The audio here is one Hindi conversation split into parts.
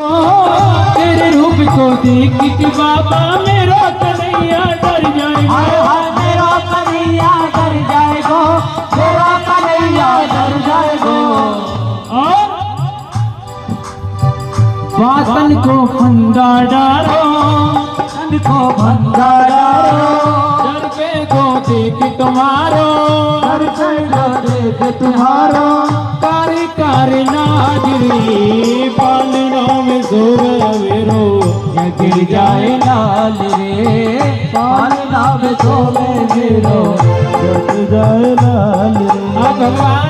तेरे रूप को देख के बाबा मेरा कन्हैया डर जाएगा। मेरा कन्हैया डर जाएगा, मेरा कन्हैया डर जाएगा। तन को फंदा डारो, तन को फंदा डारो, डर पे को देख तुम्हारो, डर पे को देख तुम्हारो। कारी कारी नाजरी पालना में सोवे अवेरो, गिर जाए लाल रे पालना में सोवे गिरो, गिर जाए लाल रे। भगवान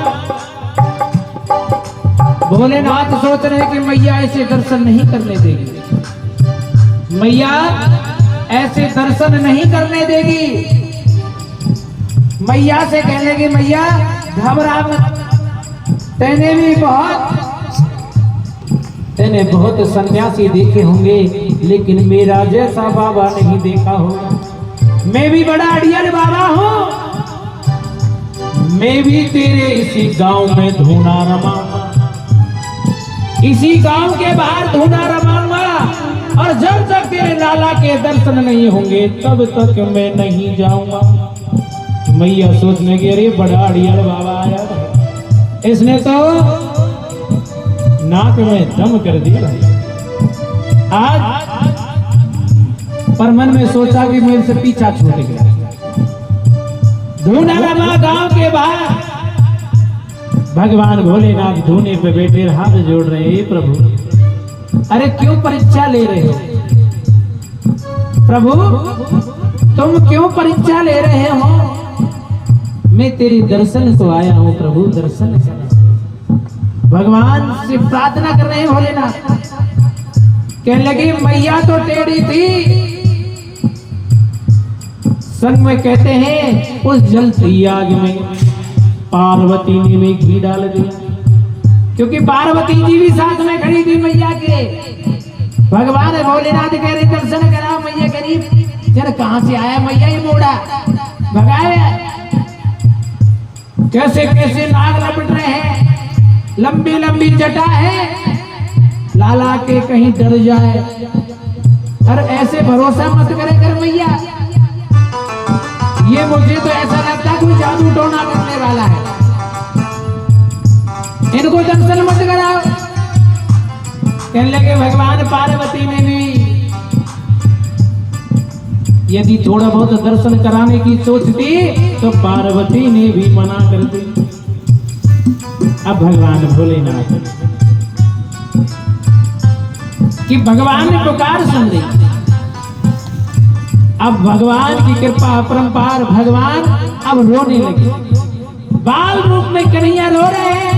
भोलेनाथ सोच रहे कि मैया ऐसे दर्शन नहीं करने देगी, मैया ऐसे दर्शन नहीं करने देगी। मैया से कह लेगी मैया घबरा मत, तेने बहुत सन्यासी देखे होंगे लेकिन मेरा जैसा बाबा नहीं देखा होगा। मैं भी बड़ा अड़ियल बाबा हूँ, मैं भी तेरे इसी गांव में धूना रमाऊंगा, इसी गांव के बाहर धूना रमाऊंगा, और जब तक तेरे लाला के दर्शन नहीं होंगे तब तक मैं नहीं जाऊंगा। मैया सोचने की अरे बड़ा अड़ियल बाबा आया, इसने तो नाक में दम कर दिया आज। पर मन में सोचा कि मेरे से पीछा छूट गया। धूना रमा गांव के बाहर भगवान भोलेनाथ धूने पे बैठे हाथ जोड़ रहे हैं। प्रभु अरे क्यों परीक्षा ले रहे हो प्रभु, तुम क्यों परीक्षा ले रहे हो? मैं तेरी दर्शन को आया हूँ प्रभु, दर्शन कर। भगवान से प्रार्थना कर रहे हैं भोलेनाथ। कहने लगी मैया तो टेढ़ी थी, संग में कहते हैं उस जलती आग में पार्वती ने भी घी डाल दिया, क्योंकि पार्वती जी भी साथ में खड़ी थी मैया के। भगवान भोलेनाथ कह रहे दर्शन कराओ। मैया करीब यार कहां से आया मैया ये मोड़ा भगाया, कैसे कैसे नाग लपट रहे हैं, लंबी लंबी जटा है, लाला के कहीं डर जाए। अरे ऐसे भरोसा मत करे कर मैया, ये मुझे तो ऐसा लगता कोई जादू टोना करने वाला है, इनको दर्शन मत कराओ। कहने लगे भगवान पार्वती ने भी यदि थोड़ा बहुत दर्शन कराने की सोचती तो पार्वती ने भी मना कर दी। अब भगवान भोलेनाथ कि भगवान ने पुकार सुन ली। अब भगवान की कृपा अपरंपार, भगवान अब रोने लगे, बाल रूप में कन्हैया रो रहे हैं,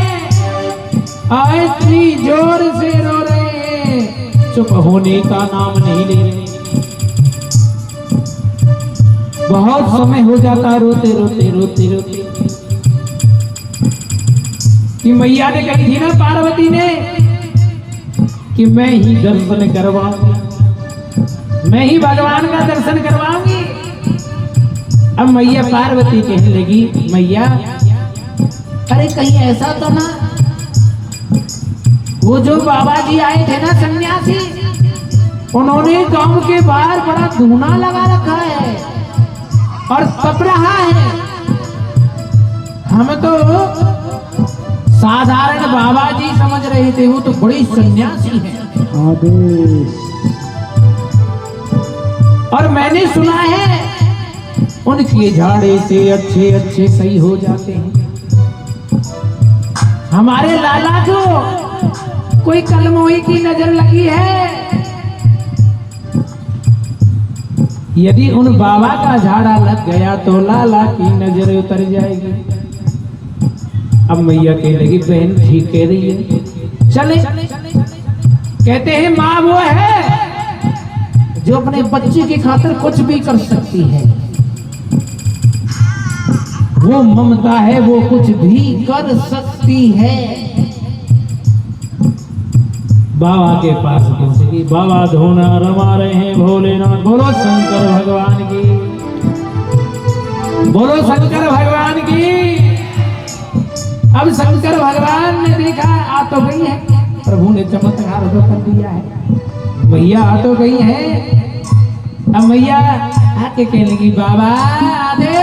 इतनी जोर से रो रहे हैं, चुप होने का नाम नहीं ले रहे। बहुत समय हो जाता रोते रोते रोते रोते कि मैया ने कही थी ना पार्वती ने कि मैं ही दर्शन करवाऊंगी, मैं ही भगवान का दर्शन करवाऊंगी। अब मैया पार्वती कहने लगी मैया अरे कहीं ऐसा तो ना वो जो बाबा जी आए थे ना सन्यासी, उन्होंने गांव के बाहर बड़ा धूना लगा रखा है और तप रहा है। हम तो साधारण बाबा जी समझ रहे थे, वो तो बड़ी सन्यासी है। और मैंने सुना है उनके झाड़े से अच्छे अच्छे सही हो जाते हैं। हमारे लाला को कोई कलमोही की नजर लगी है, यदि उन बाबा का झाड़ा लग गया तो लाला की नजर उतर जाएगी। अब मैया कह लगी बहन ठीक कह रही है, चले। कहते हैं माँ वो है जो अपने बच्चे की खातिर कुछ भी कर सकती है, वो ममता है, वो कुछ भी कर सकती है। बाबा के पास पहुंचेगी, बाबा धोना रमा रहे हैं भोलेनाथ। बोलो शंकर भगवान की, बोलो शंकर भगवान की। अब शंकर भगवान ने देखा आ तो गई है, प्रभु ने चमत्कार तो कर दिया है। मैया आ तो गई है। अब मैया आके कहने लगी बाबा आदे,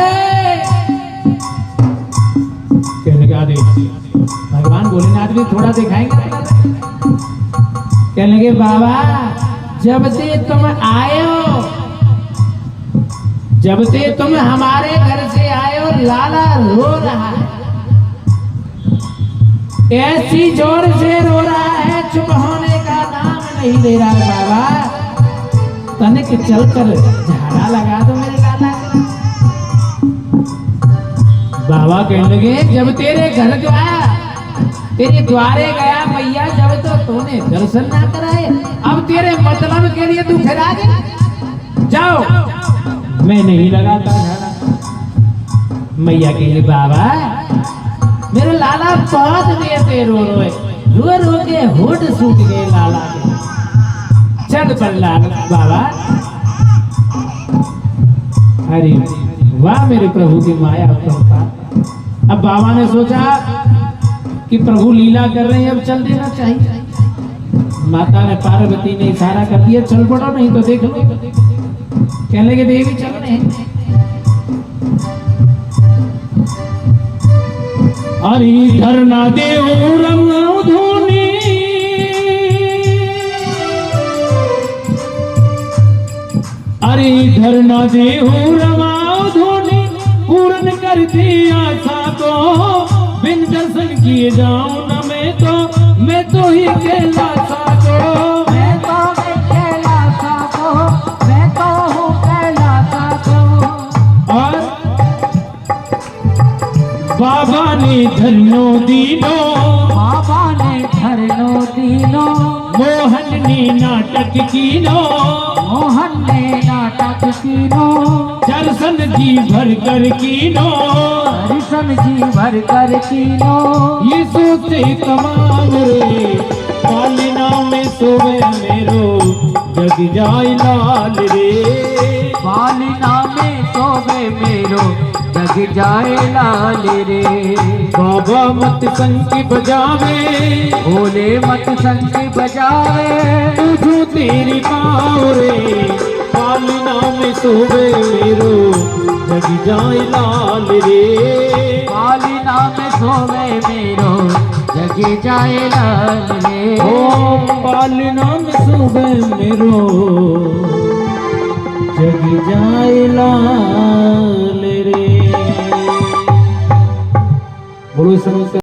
कहने लगा आदे। भगवान भोलेनाथ भी थोड़ा दिखाएंगे। कहने लगे बाबा जब से तुम आए हो, जब से तुम हमारे घर से आए हो लाला रो रहा है, ऐसी जोर से रो रहा है चुप होने का नाम नहीं ले रहा है। बाबा तनिक चलकर झाड़ा लगा दो मेरे लाला का। बाबा कहने लगे जब तेरे घर गया, तेरे द्वारे गया मैया, जब तो तूने दर्शन ना कराए, अब तेरे मतलब के लिए तू फिर आ गया। जाओ मैं नहीं लगाता झाड़ा। मैया के लिए बाबा मेरे लाला बहुत देर से रो रो के होठ सूख गए लाला के। चल पर लाला बाबा। अरे वाह मेरे प्रभु की माया कृपा। अब बाबा ने सोचा कि प्रभु लीला कर रहे हैं, अब चल देना चाहिए। माता ने पार्वती ने इशारा कर दिया चल पड़ो नहीं तो देख लो। कहने लगे देवी चल रहे हैं। अरे धरना देव रंग धोनी, अरे धरना देव रंग धोनी, पूर्ण कर दी आशा को, बिन दर्शन किए जाऊं न मैं तो ही कैलाशा को, मैं तो कैलाशा को, मैं तो हूँ कैलाशा को। और बाबा ने धरनो दीनो, बाबा ने धरनो दीनो, मोहन ने नाटक कीनो, मोहन ने नाटक कीनो, दर्शन जी भर कर कीनो, दर्शन जी भर कर कीनो। यीशु से तमाम रे पालना में सोवे मेरो, जग जाए लाल रे, पालना में सोवे मेरो, जग जाए लाल रे। बाबा मत संग बजावे, भोले मत संग बजावे, तुझो तेरी पाँव रे, पालना में सोवे मेरो, जग जाए लाल रे, पालना में सोवे मेरो, जग जाए लाल रे। ओ पालना में सोवे मेरो, जग जाए लाल रे। बोलो शंकर।